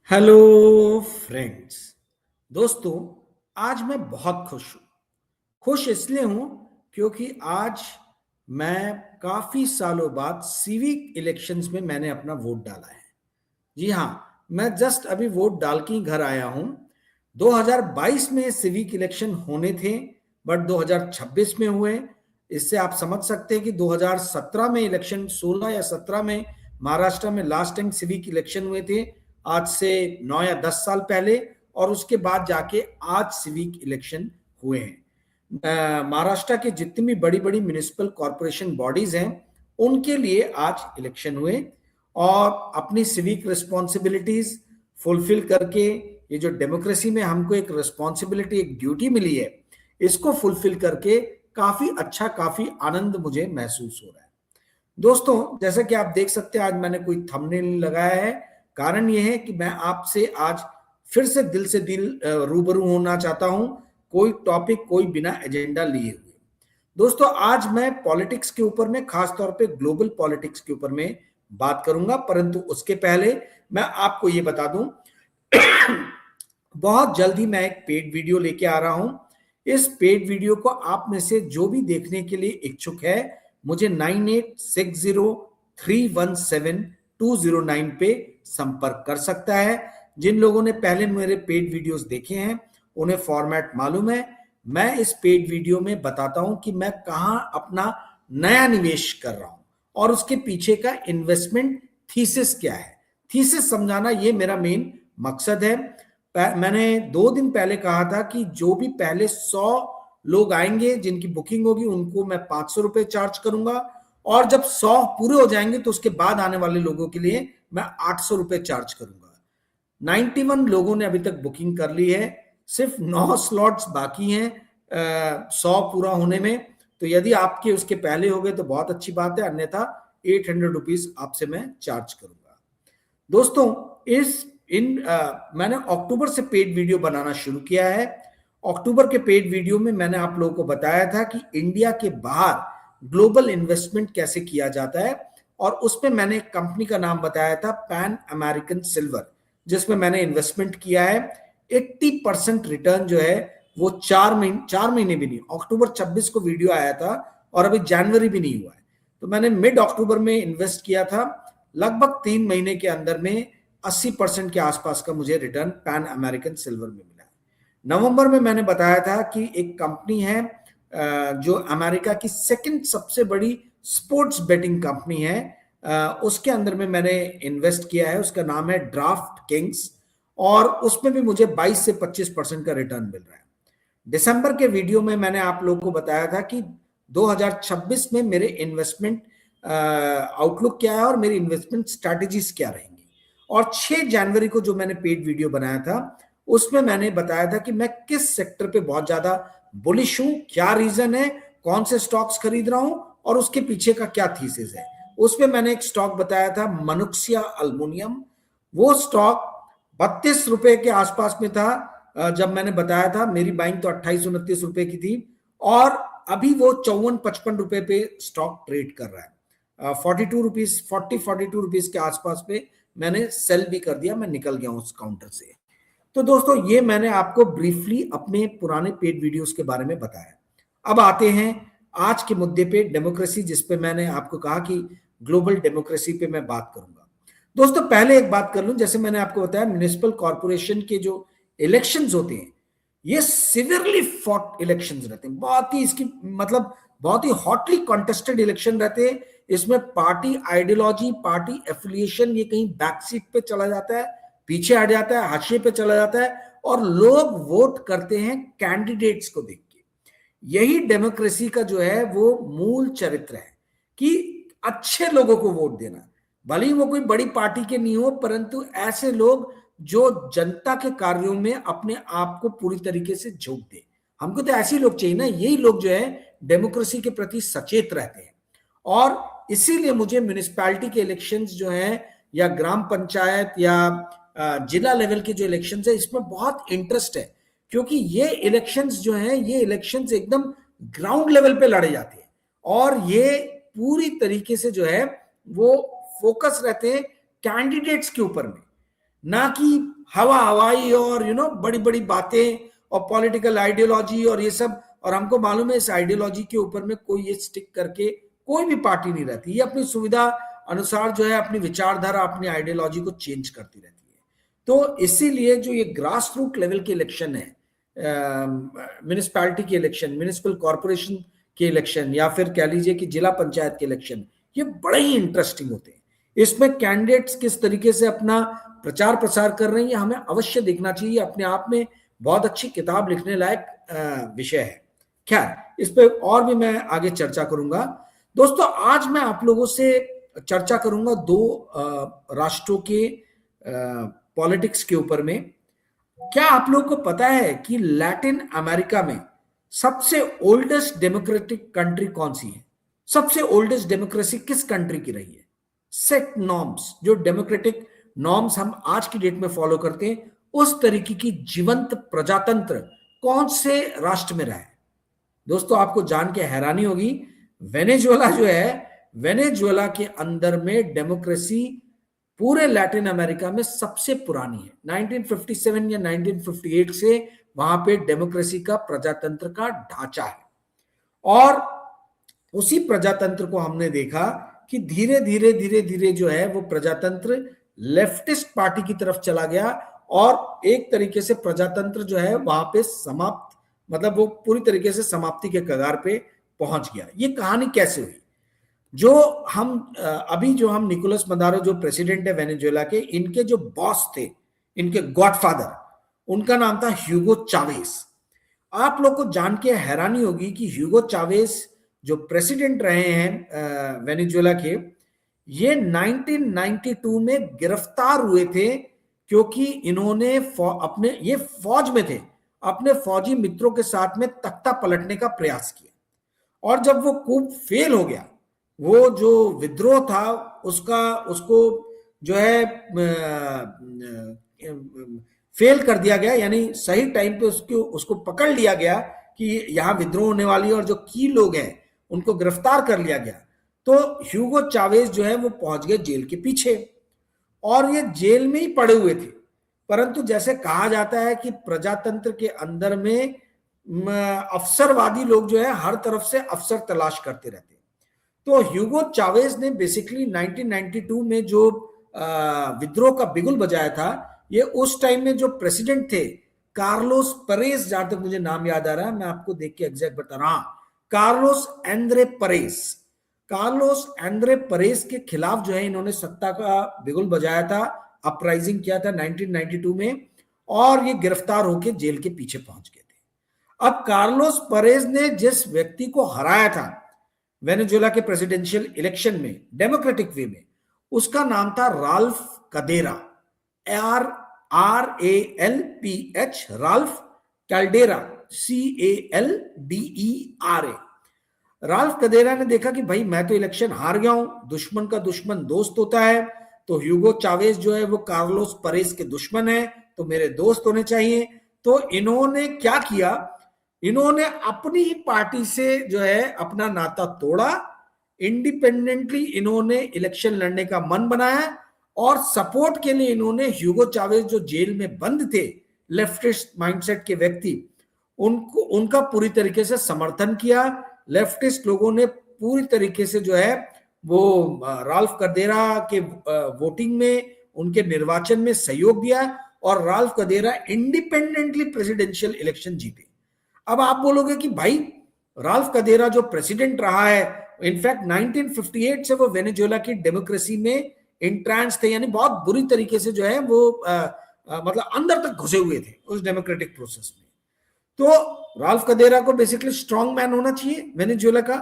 Hello friends. दोस्तों, आज मैं बहुत खुश हूँ। खुश इसलिए हूँ क्योंकि आज मैं काफी सालों बाद सिविक इलेक्शंस में मैंने अपना वोट डाला है। जी हाँ, मैं जस्ट अभी वोट डाल के ही घर आया हूँ। 2022 में सिविक इलेक्शन होने थे, बट 2026 में हुए। इससे आप समझ सकते हैं कि 2017 में इलेक्शन, 16 या 17 में महाराष्ट्र में लास्ट टाइम सिविक इलेक्शन हुए थे, आज से 9 या 10 साल पहले। और उसके बाद जाके आज सिविक इलेक्शन हुए हैं। महाराष्ट्र के जितनी भी बड़ी बड़ी म्युनिसिपल कॉरपोरेशन बॉडीज हैं, उनके लिए आज इलेक्शन हुए। और अपनी सिविक रिस्पॉन्सिबिलिटीज फुलफिल करके, ये जो डेमोक्रेसी में हमको एक रिस्पॉन्सिबिलिटी, एक ड्यूटी मिली है, इसको फुलफिल करके काफी अच्छा, काफी आनंद मुझे महसूस हो रहा है। दोस्तों, जैसा कि आप देख सकते हैं, आज मैंने कोई थंबनेल लगाया है। कारण यह है कि मैं आपसे आज फिर से दिल रूबरू होना चाहता हूं, कोई टॉपिक, कोई बिना एजेंडा लिए हुए। दोस्तों, आज मैं पॉलिटिक्स के ऊपर में, खास तौर पे ग्लोबल पॉलिटिक्स के ऊपर में बात करूंगा, परंतु उसके पहले मैं आपको ये बता दूं बहुत जल्दी मैं एक पेड वीडियो लेके आ रहा हूं। इस पेड वीडियो को आप में से जो भी देखने के लिए इच्छुक है, मुझे 9860317209 पे संपर्क कर सकता है। जिन लोगों ने पहले मेरे पेड वीडियोस देखे हैं, उन्हें फॉर्मेट मालूम है। मैं इस पेड वीडियो में बताता हूं कि मैं कहां अपना नया निवेश कर रहा हूं और उसके पीछे का इन्वेस्टमेंट थीसिस क्या है। थीसिस समझाना ये मेरा मेन मकसद है। मैंने 2 दिन पहले कहा था कि जो भी पहले 100 लोग आएंगे जिनकी बुकिंग होगी, उनको मैं 500 रुपए चार्ज करूंगा, और जब 100 पूरे हो जाएंगे तो उसके बाद आने वाले लोगों के लिए मैं 800 रुपए चार्ज करूंगा। 91 लोगों ने अभी तक बुकिंग कर ली है, सिर्फ 9 स्लॉट्स बाकी हैं 100 पूरा होने में। तो यदि आपके उसके पहले हो गए तो बहुत अच्छी बात है, अन्यथा 800 रुपीज आपसे मैं चार्ज करूंगा। दोस्तों, मैंने अक्टूबर से पेड वीडियो बनाना शुरू किया है। अक्टूबर के पेड वीडियो में मैंने आप लोगों को बताया था कि इंडिया के बाहर ग्लोबल इन्वेस्टमेंट कैसे किया जाता है, और उसमें मैंने एक कंपनी का नाम बताया था, पैन अमेरिकन सिल्वर, जिसमें मैंने इन्वेस्टमेंट किया है। 80% रिटर्न जो है वो 4 महीने भी नहीं, अक्टूबर 26 को वीडियो आया था और अभी जनवरी भी नहीं हुआ है, तो मैंने मिड अक्टूबर में इन्वेस्ट किया था। लगभग 3 महीने के अंदर में 80% के आसपास का मुझे रिटर्न पैन अमेरिकन सिल्वर में मिला। नवंबर में मैंने बताया था कि एक कंपनी है जो अमेरिका की सेकंड सबसे बड़ी स्पोर्ट्स बेटिंग कंपनी है, उसके अंदर में मैंने इन्वेस्ट किया है। उसका नाम है ड्राफ्ट किंग्स, और उसमें भी मुझे 22 से 25% का रिटर्न मिल रहा है। दिसंबर के वीडियो में मैंने आप लोगों को बताया था कि 2026 में मेरे इन्वेस्टमेंट आउटलुक क्या है और मेरी इन्वेस्टमेंट स्ट्रैटेजीज क्या रहेंगी। और 6 जनवरी को जो मैंने पेड वीडियो बनाया था, उसमें मैंने बताया था कि मैं किस सेक्टर पे बहुत ज्यादा बुलिश हूं, क्या रीजन है, कौन से स्टॉक्स खरीद रहा हूं और उसके पीछे का क्या थीसिस है। उसमें मैंने एक स्टॉक बताया था, मनुक्सिया एल्युमिनियम। वो स्टॉक 32 रुपए के आसपास में था जब मैंने बताया था। मेरी बाइंग तो 28-29 रुपए की थी, और अभी वो 54-55 रुपए पे स्टॉक ट्रेड कर रहा है। 42 रुपीज के आसपास पे मैंने सेल भी कर दिया, मैं निकल गया उस काउंटर से। तो दोस्तों, ये मैंने आपको ब्रीफली अपने पुराने पेड वीडियोस के बारे में बताया। अब आते हैं आज के मुद्दे पे, डेमोक्रेसी, जिसपे मैंने आपको कहा कि ग्लोबल डेमोक्रेसी पे मैं बात करूंगा। दोस्तों, पहले एक बात कर लूं, जैसे मैंने आपको बताया, म्युनिसिपल कॉर्पोरेशन के जो इलेक्शंस होते हैं, ये सिवियरली फॉट इलेक्शंस रहते हैं। बहुत ही इसकी मतलब बहुत ही हॉटली कॉन्टेस्टेड इलेक्शन रहते हैं। इसमें पार्टी आइडियोलॉजी, पार्टी एफिलिएशन, ये कहीं बैक सीट पे चला जाता है, पीछे हट जाता है, हाशिए पे चला जाता है, और लोग वोट करते हैं कैंडिडेट्स को देख के। यही डेमोक्रेसी का जो है वो मूल चरित्र है, कि अच्छे लोगों को वोट देना, भले ही वो कोई बड़ी पार्टी के नहीं हो, परंतु ऐसे लोग जो जनता के कार्यों में अपने आप को पूरी तरीके से झोंक दे। हमको तो ऐसे लोग चाहिए ना, यही लोग जो है डेमोक्रेसी के प्रति सचेत रहते हैं। और इसीलिए मुझे म्युनिसिपैलिटी के इलेक्शंस जो हैं, या ग्राम पंचायत या जिला लेवल के जो इलेक्शंस है, इसमें बहुत इंटरेस्ट है, क्योंकि ये इलेक्शंस जो हैं, ये इलेक्शंस एकदम ग्राउंड लेवल पे लड़े जाते हैं, और ये पूरी तरीके से जो है वो फोकस रहते हैं कैंडिडेट्स के ऊपर में। ना कि हवा हवाई और बड़ी बड़ी बातें और पॉलिटिकल आइडियोलॉजी और ये सब। और हमको मालूम है इस आइडियोलॉजी के ऊपर में कोई ये स्टिक करके कोई भी पार्टी नहीं रहती, ये अपनी सुविधा अनुसार जो है अपनी विचारधारा अपनी आइडियोलॉजी को चेंज करती रहती है। तो इसीलिए जो ये ग्रास रूट लेवल के इलेक्शन है, म्यूनिसपैलिटी के इलेक्शन, म्यूनिसिपल कॉर्पोरेशन के इलेक्शन, या फिर कह लीजिए कि जिला पंचायत के इलेक्शन, ये बड़े ही इंटरेस्टिंग होते हैं। इसमें कैंडिडेट्स किस तरीके से अपना प्रचार प्रसार कर रहे हैं, हमें अवश्य देखना चाहिए। अपने आप में बहुत अच्छी किताब लिखने लायक विषय है। खैर, इस पे और भी मैं आगे चर्चा करूंगा। दोस्तों, आज मैं आप लोगों से चर्चा करूंगा दो राष्ट्रों के पॉलिटिक्स के ऊपर में। क्या आप लोगों को पता है कि लैटिन अमेरिका में सबसे ओल्डेस्ट डेमोक्रेटिक कंट्री कौन सी है? सबसे ओल्डेस्ट डेमोक्रेसी किस कंट्री की रही है? सेट नॉर्म्स, जो डेमोक्रेटिक नॉर्म्स हम आज की डेट में फॉलो करते हैं, उस तरीके की जीवंत प्रजातंत्र कौन से राष्ट्र में रहा है? दोस्तों, आपको जान के हैरानी होगी, वेनेजुएला जो है, वेनेजुएला के अंदर में डेमोक्रेसी पूरे लैटिन अमेरिका में सबसे पुरानी है। 1957 या 1958 से वहां पे डेमोक्रेसी का प्रजातंत्र का ढांचा है। और उसी प्रजातंत्र को हमने देखा कि धीरे धीरे धीरे धीरे जो है वो प्रजातंत्र लेफ्टिस्ट पार्टी की तरफ चला गया और एक तरीके से प्रजातंत्र जो है वहां पे समाप्त, मतलब वो पूरी तरीके से समाप्ति के कगार पे पहुंच गया। ये कहानी कैसे हुई? जो हम निकोलस मदारो जो प्रेसिडेंट है वेनेजुएला के, इनके जो बॉस थे, इनके गॉडफादर, उनका नाम था ह्यूगो चावेस। आप लोग को जान के हैरानी होगी कि ह्यूगो चावेस जो प्रेसिडेंट रहे हैं वेनेजुएला के, ये 1992 में गिरफ्तार हुए थे क्योंकि इन्होंने अपने, ये फौज में थे, अपने फौजी मित्रों के साथ में तख्ता पलटने का प्रयास किया। और जब वो खूब फेल हो गया, वो जो विद्रोह था उसको जो है फेल कर दिया गया, यानी सही टाइम पे उसको पकड़ लिया गया कि यहां विद्रोह होने वाली है और जो की लोग हैं उनको गिरफ्तार कर लिया गया। तो ह्यूगो चावेस जो है वो पहुंच गए जेल के पीछे और ये जेल में ही पड़े हुए थे। परंतु जैसे कहा जाता है कि प्रजातंत्र के अंदर में अवसरवादी लोग जो है हर तरफ से अवसर तलाश करते रहते हैं। तो ह्यूगो चावेस ने बेसिकली 1992 में जो विद्रोह का बिगुल बजाया था, ये उस टाइम में जो प्रेसिडेंट थे कार्लोस परेस, जहां तक मुझे नाम याद आ रहा है, मैं आपको देख के एग्जैक्ट बता रहा हूं, कार्लोस एंद्रे परेस। कार्लोस एंद्रे परेस के खिलाफ जो है इन्होंने सत्ता का बिगुल बजाया था, अपराइजिंग किया था 1992 में, और ये गिरफ्तार होकर जेल के पीछे पहुंच गए थे। अब कार्लोस परेस ने जिस व्यक्ति को हराया था वेनेजुएला के प्रेसिडेंशियल इलेक्शन में डेमोक्रेटिक वे में, उसका नाम था Ralph Caldera, RALPH, Ralph Caldera, CALDERA। Ralph Caldera ने देखा कि भाई मैं तो इलेक्शन हार गया हूं, दुश्मन का दुश्मन दोस्त होता है, तो ह्यूगो चावेस जो है वो कार्लोस परेस के दुश्मन है, तो मेरे दोस्त होने चाहिए। तो इन्होंने क्या किया, इन्होंने अपनी ही पार्टी से जो है अपना नाता तोड़ा, इंडिपेंडेंटली इन्होंने इलेक्शन लड़ने का मन बनाया और सपोर्ट के लिए इन्होंने ह्यूगो चावेस जो जेल में बंद थे, लेफ्टिस्ट माइंडसेट के व्यक्ति, उनका पूरी तरीके से समर्थन किया। लेफ्टिस्ट लोगों ने पूरी तरीके से जो है वो राल्फ कदेरा के वोटिंग में, उनके निर्वाचन में सहयोग दिया और राल्फ कदेरा इंडिपेंडेंटली प्रेसिडेंशियल इलेक्शन जीते। अब आप बोलोगे कि भाई राल्फ कदेरा जो प्रेसिडेंट रहा है, इनफैक्ट 1958 से वो वेनेजुएला की डेमोक्रेसी में इंट्रांस थे, यानी बहुत बुरी तरीके से जो है वो मतलब अंदर तक घुसे हुए थे उस डेमोक्रेटिक प्रोसेस में। तो राल्फ कदेरा को बेसिकली स्ट्रॉन्ग मैन होना चाहिए वेनेजुएला का,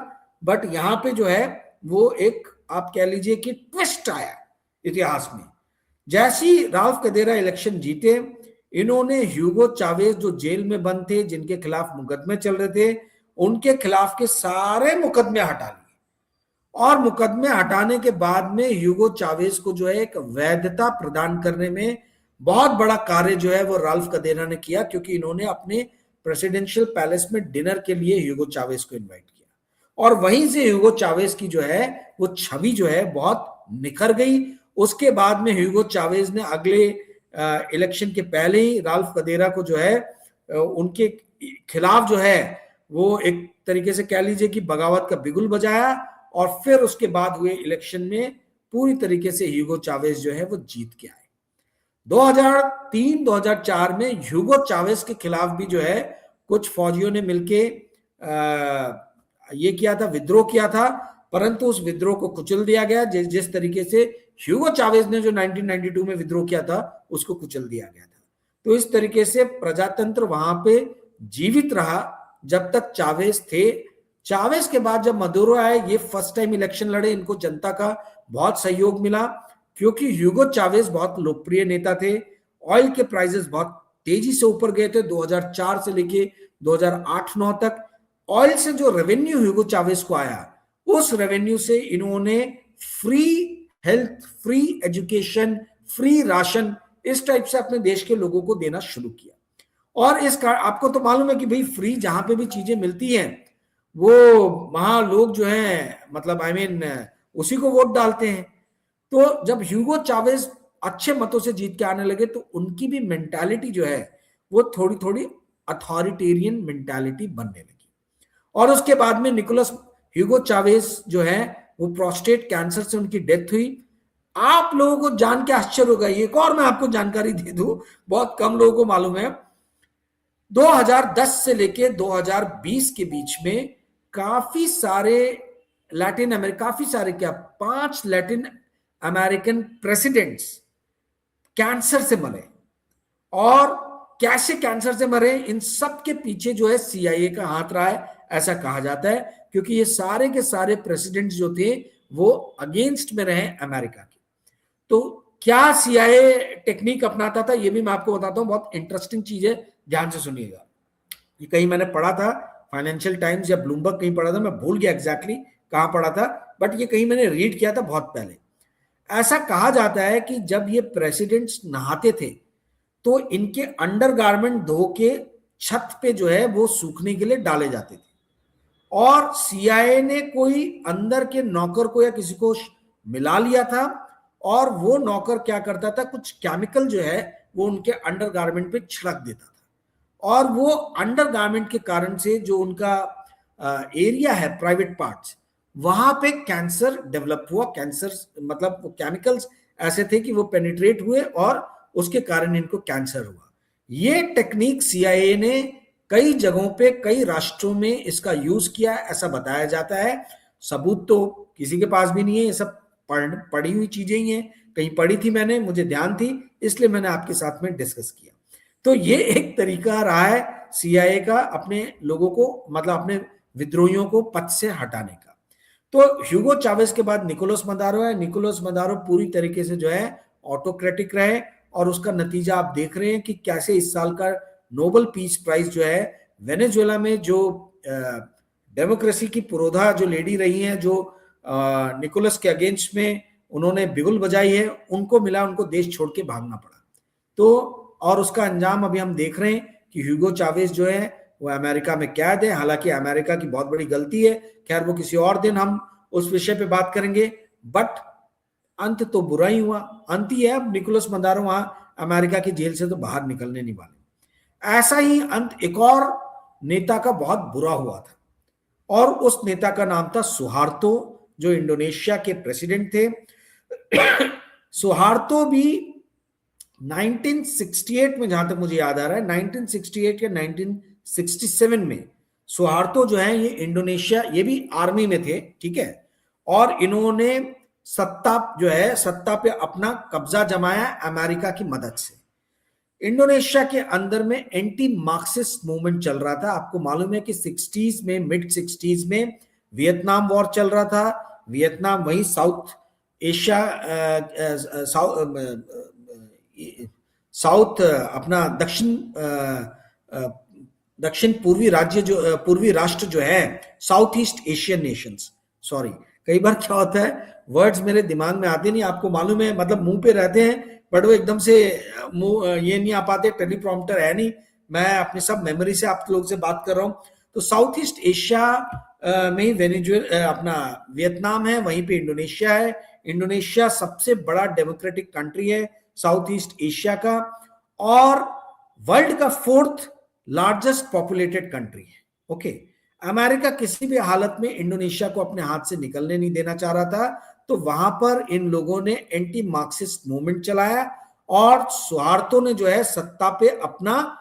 बट यहां पे जो है वो एक आप कह लीजिए कि ट्विस्ट आया इतिहास में। जैसी राल्फ कदेरा इलेक्शन जीते, इन्होंने ह्यूगो चावेस जो जेल में बंद थे, जिनके खिलाफ मुकदमे चल रहे थे, उनके खिलाफ के सारे मुकदमे हटा लिए और मुकदमे हटाने के बाद में ह्यूगो चावेस को जो है एक वैधता प्रदान करने में बहुत बड़ा कार्य जो है वो राल्फ कदेरा ने किया, क्योंकि इन्होंने अपने प्रेसिडेंशियल पैलेस में डिनर के लिए ह्यूगो चावेस को इनवाइट किया और वहीं से ह्यूगो चावेस की जो है वो छवि जो है बहुत निखर गई। उसके बाद में ह्यूगो चावेस ने अगले इलेक्शन के पहले ही राल्फ कदेरा को जो है उनके खिलाफ जो है वो एक तरीके से कह लीजिए कि बगावत का बिगुल बजाया, और फिर उसके बाद हुए इलेक्शन में पूरी तरीके से ह्यूगो चावेज जो है वो जीत के आए। 2003-2004 में ह्यूगो चावेज के खिलाफ भी जो है कुछ फौजियों ने मिलके ये किया था, विद्रोह किया था, परंतु उस विद्रोह को कुचल दिया गया। जिस तरीके से ह्यूगो चावेज ने जो 1992 में विद्रोह किया था उसको कुचल दिया गया था। तो इस तरीके से प्रजातंत्र वहां पे जीवित रहा जब तक चावेज थे। चावेज के बाद जब मदुरो आए, ये फर्स्ट टाइम इलेक्शन लड़े, इनको जनता का बहुत सहयोग मिला क्योंकि ह्यूगो चावेज बहुत लोकप्रिय नेता थे। ऑयल के प्राइसेस बहुत तेजी से ऊपर गए थे 2004 से लेके 2008-9 तक। ऑयल से जो रेवेन्यू ह्यूगो चावेज को आया, उस रेवेन्यू से इन्होंने free health, free education, free ration, इस टाइप से अपने देश के लोगों को देना शुरू किया। और आपको तो मालूम है कि भाई फ्री जहां पे भी चीजें मिलती हैं वो वहां लोग जो है मतलब उसी को वोट डालते हैं। तो जब ह्यूगो चावेज अच्छे मतों से जीत के आने लगे तो उनकी भी मेंटालिटी जो है वो थोड़ी थोड़ी अथॉरिटेरियन मेंटालिटी बनने लगी। और उसके बाद में निकोलस ह्यूगो चावेज जो है वो प्रोस्टेट कैंसर से उनकी डेथ हुई। आप लोगों को जान के आश्चर्य होगा, एक और मैं आपको जानकारी दे दूं, बहुत कम लोगों को मालूम है। 2010 से लेके 2020 के बीच में काफी सारे काफी सारे क्या 5 लैटिन अमेरिकन प्रेसिडेंट्स कैंसर से मरे। और कैसे कैंसर से मरे, इन सब के पीछे जो है CIA का हाथ रहा है, ऐसा कहा जाता है, क्योंकि ये सारे के सारे प्रेसिडेंट्स जो थे वो अगेंस्ट में रहे अमेरिका के। तो क्या CIA टेक्निक अपनाता था, ये भी मैं आपको बताता हूं, बहुत इंटरेस्टिंग चीज है, ध्यान से सुनिएगा। ये कहीं मैंने पढ़ा था, फाइनेंशियल टाइम्स या ब्लूमबर्ग कहीं पढ़ा था, मैं भूल गया एग्जैक्टली कहां पढ़ा था, बट ये कहीं मैंने रीड किया था बहुत पहले। ऐसा कहा जाता है कि जब ये प्रेसिडेंट्स नहाते थे तो इनके अंडरगारमेंट धो के छत पे जो है वो सूखने के लिए डाले जाते थे। और CIA ने कोई अंदर के नौकर को या किसी को मिला लिया था, और वो नौकर क्या करता था, कुछ केमिकल जो है वो उनके अंडरगारमेंट पे छिड़क देता था, और वो अंडरगारमेंट के कारण से जो उनका एरिया है, प्राइवेट पार्ट्स, वहां पे कैंसर डेवलप हुआ। कैंसर मतलब वो केमिकल्स ऐसे थे कि वो पेनिट्रेट हुए और उसके कारण इनको कैंसर हुआ। ये टेक्निक CIA ने कई जगहों पे, कई राष्ट्रों में इसका यूज किया, ऐसा बताया जाता है। सबूत तो किसी के पास भी नहीं है, ये सब पढ़ी हुई चीजें ही हैं, कहीं पढ़ी थी मैंने, मुझे ध्यान थी, इसलिए मैंने आपके साथ में डिस्कस किया। तो ये एक तरीका रहा है CIA का अपने लोगों को, मतलब अपने विद्रोहियों को पद से हटाने का। तो ह्यूगो चावेज के बाद निकोलस मदारो है। निकोलस मदारो पूरी तरीके से जो है ऑटोक्रेटिक रहे, और उसका नतीजा आप देख रहे हैं कि कैसे इस साल का नोबेल पीस प्राइज जो है वेनेजुएला में जो डेमोक्रेसी की पुरोधा जो लेडी रही हैं, जो निकोलस के अगेंस्ट में उन्होंने बिगुल बजाई है, उनको मिला, उनको देश छोड़ के भागना पड़ा। तो और उसका अंजाम अभी हम देख रहे हैं कि ह्यूगो चावेज जो है वो अमेरिका में कैद है। हालांकि अमेरिका की बहुत बड़ी गलती है, खैर वो किसी और दिन हम उस विषय पे बात करेंगे, बट अंत तो बुरा ही हुआ, अंत ही है। अब निकोलस मदारो वहां अमेरिका की जेल से तो बाहर निकलने नहीं वाले। ऐसा ही अंत एक और नेता का बहुत बुरा हुआ था, और उस नेता का नाम था सुहार्तो, जो इंडोनेशिया के प्रेसिडेंट थे। सुहार्तो भी 1968 में, जहां तक मुझे याद आ रहा है, 1968 या 1967 में सुहार्तो जो है ये इंडोनेशिया, ये भी आर्मी में थे, ठीक है, और इन्होंने सत्ता पे अपना कब्जा जमाया अमेरिका की मदद से। इंडोनेशिया के अंदर में एंटी मार्क्सिस्ट मूवमेंट चल रहा था। आपको मालूम है कि 60s में, मिड 60s में वियतनाम वॉर चल रहा था। वियतनाम वही साउथ एशिया, साउथ अपना दक्षिण पूर्वी राज्य जो, पूर्वी राष्ट्र जो है, south east Asian Nations, sorry कई बार क्या होता है वर्ड्स मेरे दिमाग में आते नहीं, आपको मालूम है, मतलब मुंह पे रहते हैं बट वो एकदम से ये नहीं आ पाते, टेलीप्रॉम्प्टर है नहीं, मैं अपने सब मेमोरी से आप लोग से बात कर रहा हूं। तो साउथ ईस्ट एशिया में ही अपना वियतनाम है, वहीं पे इंडोनेशिया है। इंडोनेशिया सबसे बड़ा डेमोक्रेटिक कंट्री है, साउथ ईस्ट एशिया का, और वर्ल्ड का 4th लार्जेस्ट पॉपुलेटेड कंट्री है। ओके, अमेरिका किसी भी हालत में इंडोनेशिया को अपने हाथ से निकलने नहीं देना चाह रहा था, तो वहां पर इन लोगों ने एंटी मार्क्सिस्ट मूवमेंट चलाया और सुहार्तो ने जो है सत्ता पे अपना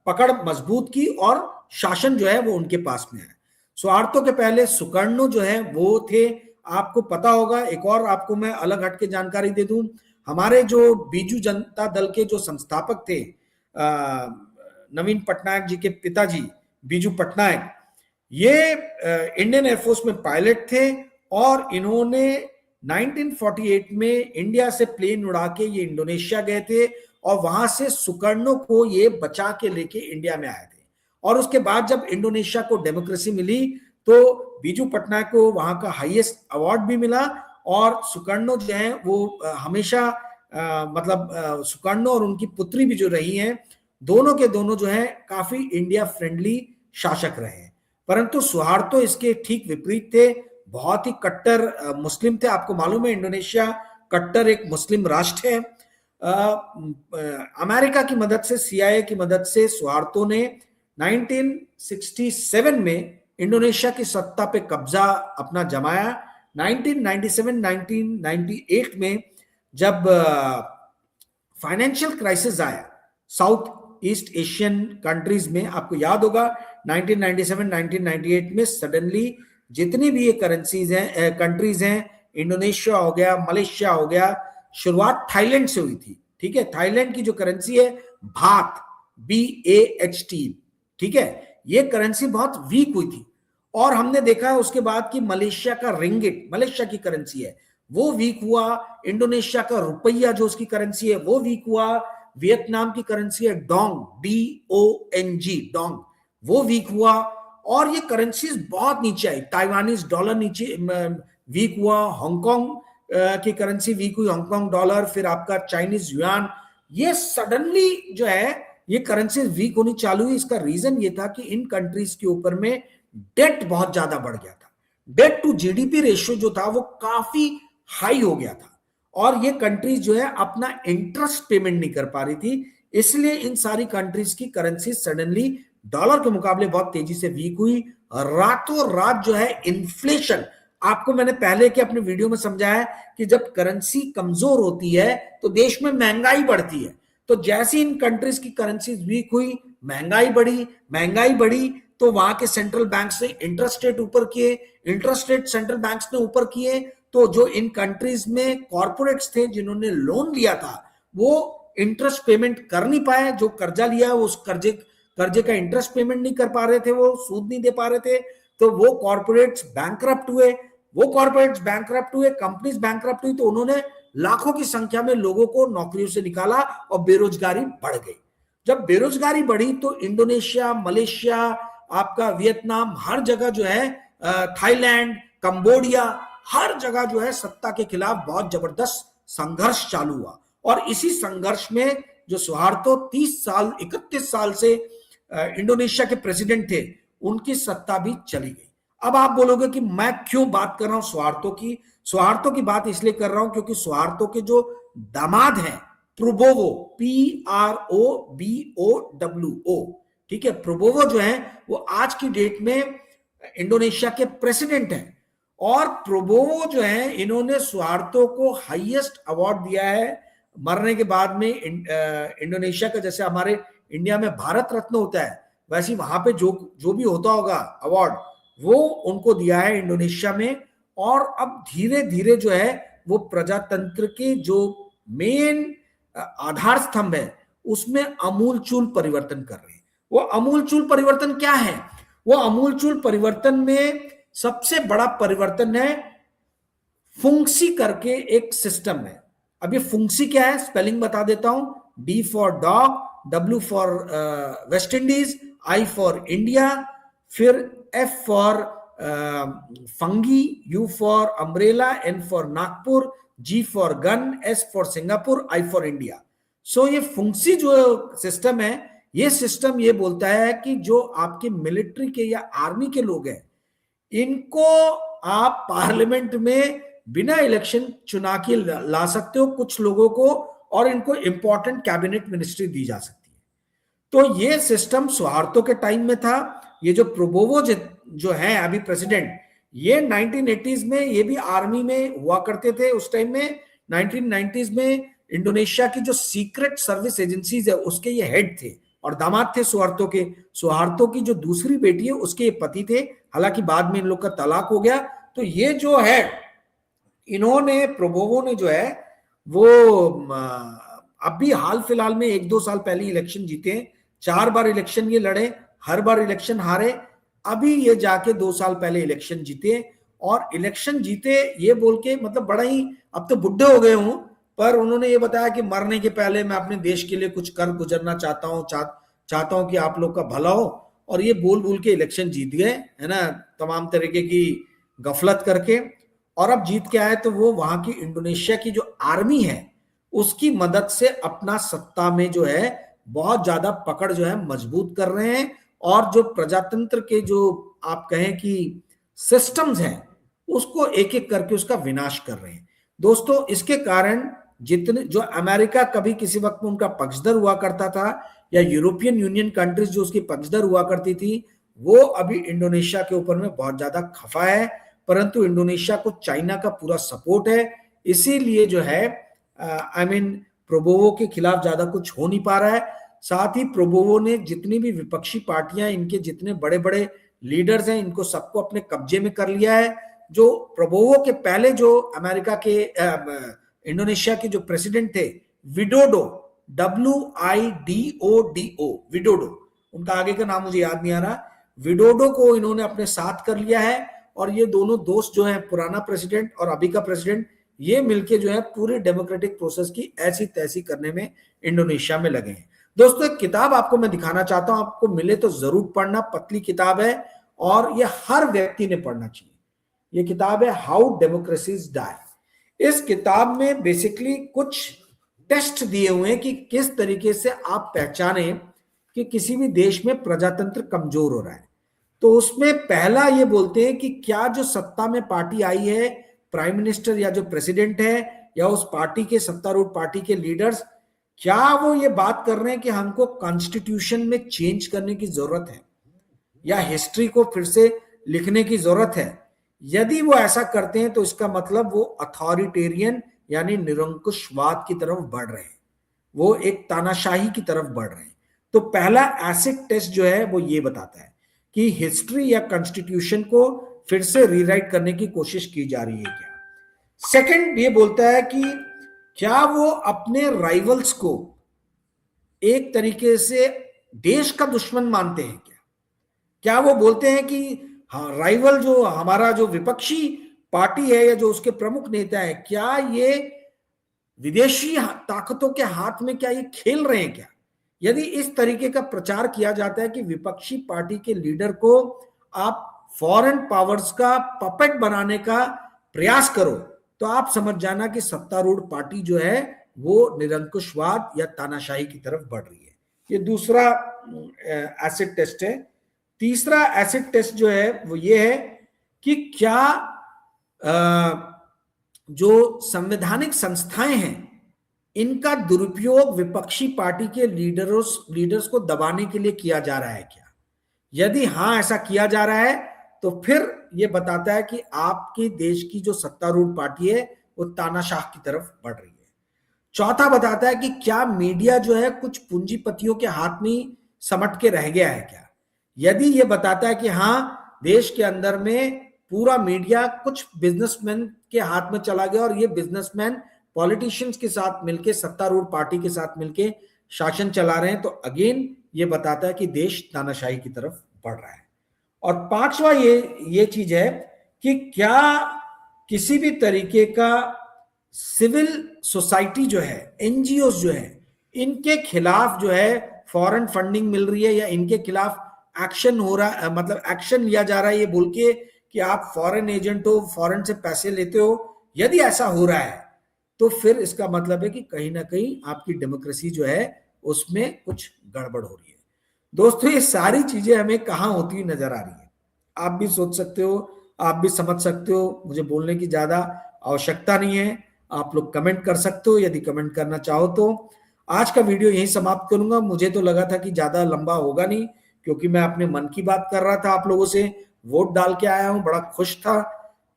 पकड़ मजबूत की और शासन जो है वो उनके पास में है। सुहार्तो के पहले सुकर्णो जो है वो थे, आपको पता होगा। एक और आपको मैं अलग हटके जानकारी दे दूं, हमारे जो बीजू जनता दल के जो संस्थापक थे नवीन पटनायक जी के पिताजी बीजू पटनायक, ये इंडियन एयरफोर्स में पायलट थे और इन्होंने 1948 में इंडिया से प्लेन उड़ा के ये इंडोनेशिया गए थे और वहां से सुकर्णो को ये बचा के लेके इंडिया में आए थे। और उसके बाद जब इंडोनेशिया को डेमोक्रेसी मिली तो बीजू पटनायक को वहां का हाईएस्ट अवार्ड भी मिला, और सुकर्णो जो है वो हमेशा मतलब सुकर्णो और उनकी पुत्री भी जो रही हैं, दोनों के दोनों जो है काफी इंडिया फ्रेंडली शासक रहे हैं। परंतु सुहार्तो इसके ठीक विपरीत थे, बहुत ही कट्टर मुस्लिम थे। आपको मालूम है इंडोनेशिया कट्टर एक मुस्लिम राष्ट्र है। अमेरिका की मदद से, CIA की मदद से सुहार्तो ने 1967 में इंडोनेशिया की सत्ता पे कब्जा अपना जमाया। 1997-1998 में जब फाइनेंशियल क्राइसिस आया साउथ ईस्ट एशियन कंट्रीज में, आपको याद होगा 1997-1998 में सडनली जितनी भी ये करेंसीज हैं, कंट्रीज हैं, इंडोनेशिया हो गया, मलेशिया हो गया, शुरुआत थाईलैंड से हुई थी। ठीक है, थाईलैंड की जो करेंसी है भात, BAHT, ठीक है, ये करेंसी बहुत वीक हुई थी। और हमने देखा है उसके बाद कि मलेशिया का रिंगिट, मलेशिया की करेंसी है, वो वीक हुआ। इंडोनेशिया का रुपया जो उसकी करेंसी है वो वीक हुआ। वियतनाम की करेंसी है डोंग, DONG, डोंग, वो वीक हुआ। और ये करेंसीज बहुत नीचे आई। ताइवानीज डॉलर नीचे वीक हुआ, हांगकांग की करेंसी वीक हुई, हांगकांग डॉलर, फिर आपका चाइनीज युआन, ये सडनली जो है ये करेंसी वीक होनी चालू हुई। इसका रीजन ये था कि इन कंट्रीज के ऊपर में डेट बहुत ज्यादा बढ़ गया था। डेट टू GDP रेशियो जो था वो काफी हाई हो गया था और ये कंट्रीज जो है अपना इंटरेस्ट पेमेंट नहीं कर पा रही थी। इसलिए इन सारी कंट्रीज की करेंसी सडनली डॉलर के मुकाबले बहुत तेजी से वीक हुई। रातों रात जो है इन्फ्लेशन, आपको मैंने पहले के अपने वीडियो में समझाया कि जब करेंसी कमजोर होती है तो देश में महंगाई बढ़ती है। तो जैसे इन कंट्रीज की करेंसी वीक हुई, महंगाई बढ़ी, महंगाई बढ़ी तो वहां के सेंट्रल बैंक ने इंटरेस्ट रेट ऊपर किए, इंटरेस्ट रेट सेंट्रल बैंक्स ने ऊपर किए, तो जो इन कंट्रीज में कॉर्पोरेट्स थे जिन्होंने लोन लिया था वो इंटरेस्ट पेमेंट कर नहीं पाए। जो कर्जा लिया उस कर्जे का इंटरेस्ट पेमेंट नहीं कर पा रहे थे, वो सूद नहीं दे पा रहे थे, तो वो कॉर्पोरेट्स बैंकरप्ट हुए। वो कॉर्पोरेट्स बैंकरप्ट हुए, कंपनीज बैंकरप्ट हुई, तो उन्होंने लाखों की संख्या में लोगों को नौकरियों से निकाला और बेरोजगारी बढ़ गई। जब बेरोजगारी बढ़ी तो इंडोनेशिया, मलेशिया, आपका वियतनाम, हर जगह जो है, थाईलैंड, कंबोडिया, हर जगह जो है सत्ता के खिलाफ बहुत जबरदस्त संघर्ष चालू हुआ। और इसी संघर्ष में जो सुहार्तो 31 साल से इंडोनेशिया के प्रेसिडेंट थे, उनकी सत्ता भी चली गई। अब आप बोलोगे कि मैं क्यों बात कर रहा हूं सुहार्तो की? सुहार्तो की बात इसलिए कर रहा हूं क्योंकि सुहार्तो के जो दामाद हैं प्रोबोवो, PROBOWO, ठीक है, प्रोबोवो जो है वो आज की डेट में इंडोनेशिया के प्रेसिडेंट हैं। और प्रोबोवो जो है इन्होंने सुहार्तो को हाईएस्ट अवार्ड दिया है मरने के बाद में। इंडोनेशिया का जैसे हमारे इंडिया में भारत रत्न होता है, वैसे वहां पे जो भी होता होगा अवार्ड वो उनको दिया है इंडोनेशिया में। और अब धीरे धीरे जो है वो प्रजातंत्र के जो मेन आधार स्तंभ है उसमें अमूलचूल परिवर्तन कर रहे हैं। वो अमूलचूल परिवर्तन क्या है? वो अमूलचूल परिवर्तन में सबसे बड़ा परिवर्तन है फुंगसी करके एक सिस्टम है। अब ये फुंगसी क्या है, स्पेलिंग बता देता हूं। D for dog, W for West Indies, I for India, फिर F for fungi, U for umbrella, N for Nagpur, G for gun, S for Singapore, I for India. So ये फुंगसी जो सिस्टम है, ये सिस्टम ये बोलता है कि जो आपके मिलिट्री के या आर्मी के लोग हैं इनको आप पार्लियामेंट में बिना इलेक्शन चुना के ला सकते हो कुछ लोगों को, और इनको इंपॉर्टेंट कैबिनेट मिनिस्ट्री दी जा सकती है। तो ये सिस्टम सुहार्तो के टाइम में था। ये जो प्रोबोवो जो है अभी प्रेसिडेंट, ये 1980s में ये भी आर्मी में हुआ करते थे उस टाइम में। 1990s में इंडोनेशिया की जो सीक्रेट सर्विस एजेंसीज है उसके ये हेड थे और दामाद थे सुहार्तो के। सुहार्तो की जो दूसरी बेटी है उसके ये पति थे, हालांकि बाद में इन लोग का तलाक हो गया। तो ये जो है इन्होंने प्रोबोवो ने जो है वो अभी हाल फिलहाल में 1-2 साल पहले इलेक्शन जीते, 4 बार इलेक्शन ये लड़े, हर बार इलेक्शन हारे। अभी ये जाके 2 साल पहले इलेक्शन जीते और इलेक्शन जीते ये बोल के, मतलब बड़ा ही, अब तो बुढ़े हो गए हूं, पर उन्होंने ये बताया कि मरने के पहले मैं अपने देश के लिए कुछ कर गुजरना चाहता हूं, चाहता हूं कि आप लोग का भला हो। और ये बोल के इलेक्शन जीत गए, है ना, तमाम तरीके की गफलत करके। और अब जीत के आए तो वो वहां की इंडोनेशिया की जो आर्मी है उसकी मदद से अपना सत्ता में जो है बहुत ज्यादा पकड़ जो है मजबूत कर रहे हैं। और जो प्रजातंत्र के जो आप कहें कि सिस्टम्स हैं उसको एक एक करके उसका विनाश कर रहे हैं। दोस्तों, इसके कारण जितने जो अमेरिका कभी किसी वक्त में उनका पक्षधर हुआ करता था, या यूरोपियन यूनियन कंट्रीज जो उसकी पक्षधर हुआ करती थी, वो अभी इंडोनेशिया के ऊपर में बहुत ज्यादा खफा है। परंतु इंडोनेशिया को चाइना का पूरा सपोर्ट है, इसीलिए जो है प्रोबोवो के खिलाफ ज्यादा कुछ हो नहीं पा रहा है। साथ ही प्रोबोवो ने जितनी भी विपक्षी पार्टियां, इनके जितने बड़े बड़े लीडर्स हैं, इनको सबको अपने कब्जे में कर लिया है। जो प्रोबोवो के पहले जो अमेरिका के इंडोनेशिया के जो प्रेसिडेंट थे, विडोडो, WIDODO, विडोडो, उनका आगे का नाम मुझे याद नहीं आ रहा, विडोडो को इन्होंने अपने साथ कर लिया है। और ये दोनों दोस्त जो है, पुराना प्रेसिडेंट और अभी का प्रेसिडेंट, ये मिलके जो है पूरे डेमोक्रेटिक प्रोसेस की ऐसी तैसी करने में इंडोनेशिया में लगे हैं। दोस्तों, एक किताब आपको मैं दिखाना चाहता हूं, आपको मिले तो जरूर पढ़ना, पतली किताब है और ये हर व्यक्ति ने पढ़ना चाहिए। ये किताब है हाउ डेमोक्रेसीज डाई। इस किताब में बेसिकली कुछ टेस्ट दिए हुए हैं कि किस तरीके से आप पहचाने कि किसी भी देश में प्रजातंत्र कमजोर हो रहा है। तो उसमें पहला ये बोलते हैं कि क्या जो सत्ता में पार्टी आई है, प्राइम मिनिस्टर या जो प्रेसिडेंट है या उस पार्टी के सत्तारूढ़ पार्टी के लीडर्स, क्या वो ये बात कर रहे हैं कि हमको कॉन्स्टिट्यूशन में चेंज करने की जरूरत है या हिस्ट्री को फिर से लिखने की जरूरत है। यदि वो ऐसा करते हैं तो इसका मतलब वो अथॉरिटेरियन यानी निरंकुशवाद की तरफ बढ़ रहे हैं, वो एक तानाशाही की तरफ बढ़ रहे हैं। तो पहला एसिड टेस्ट जो है वो ये बताता है कि हिस्ट्री या कॉन्स्टिट्यूशन को फिर से रीराइट करने की कोशिश की जा रही है क्या। सेकंड ये बोलता है कि क्या वो अपने राइवल्स को एक तरीके से देश का दुश्मन मानते हैं क्या। क्या वो बोलते हैं कि हाँ, राइवल जो हमारा जो विपक्षी पार्टी है या जो उसके प्रमुख नेता है, क्या ये विदेशी ताकतों के हाथ में क्या ये खेल रहे हैं क्या। यदि इस तरीके का प्रचार किया जाता है कि विपक्षी पार्टी के लीडर को आप फॉरेन पावर्स का पपेट बनाने का प्रयास करो, तो आप समझ जाना कि सत्तारूढ़ पार्टी जो है वो निरंकुशवाद या तानाशाही की तरफ बढ़ रही है। ये दूसरा एसिड टेस्ट है। तीसरा एसिड टेस्ट जो है वो ये है कि क्या जो संवैधानिक संस्थाएं हैं इनका दुरुपयोग विपक्षी पार्टी के लीडर्स को दबाने के लिए किया जा रहा है क्या। यदि हाँ ऐसा किया जा रहा है तो फिर यह बताता है कि आपके देश की जो सत्तारूढ़ पार्टी है वो तानाशाह की तरफ बढ़ रही है। चौथा बताता है कि क्या मीडिया जो है कुछ पूंजीपतियों के हाथ में समट के रह गया है क्या। यदि यह बताता है कि हाँ देश के अंदर में पूरा मीडिया कुछ बिजनेसमैन के हाथ में चला गया और ये बिजनेसमैन पॉलिटिशियंस के साथ मिलके, सत्तारूढ़ पार्टी के साथ मिलके शासन चला रहे हैं, तो अगेन ये बताता है कि देश तानाशाही की तरफ बढ़ रहा है। और पांचवा ये चीज है कि क्या किसी भी तरीके का सिविल सोसाइटी जो है, एनजीओ जो है, इनके खिलाफ जो है फॉरेन फंडिंग मिल रही है या इनके खिलाफ एक्शन हो रहा है, मतलब एक्शन लिया जा रहा है ये बोल के कि आप फॉरेन एजेंट हो, फॉरेन से पैसे लेते हो। यदि ऐसा हो रहा है तो फिर इसका मतलब है कि कहीं ना कहीं आपकी डेमोक्रेसी जो है उसमें कुछ गड़बड़ हो रही है। दोस्तों, ये सारी चीजें हमें कहाँ होती हुई नजर आ रही है, आप भी सोच सकते हो, आप भी समझ सकते हो, मुझे बोलने की ज्यादा आवश्यकता नहीं है। आप लोग कमेंट कर सकते हो यदि कमेंट करना चाहो तो। आज का वीडियो यहीं समाप्त करूंगा। मुझे तो लगा था कि ज्यादा लंबा होगा नहीं, क्योंकि मैं अपने मन की बात कर रहा था आप लोगों से, वोट डाल के आया हूं, बड़ा खुश था।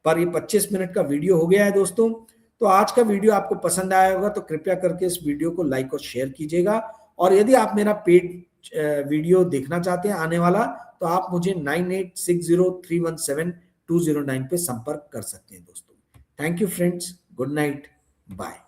पर ये 25 मिनट का वीडियो हो गया है दोस्तों। तो आज का वीडियो आपको पसंद आया होगा तो कृपया करके इस वीडियो को लाइक और शेयर कीजिएगा। और यदि आप मेरा पेड वीडियो देखना चाहते हैं आने वाला, तो आप मुझे 9860317209 पे संपर्क कर सकते हैं दोस्तों। Thank you friends, good night, bye.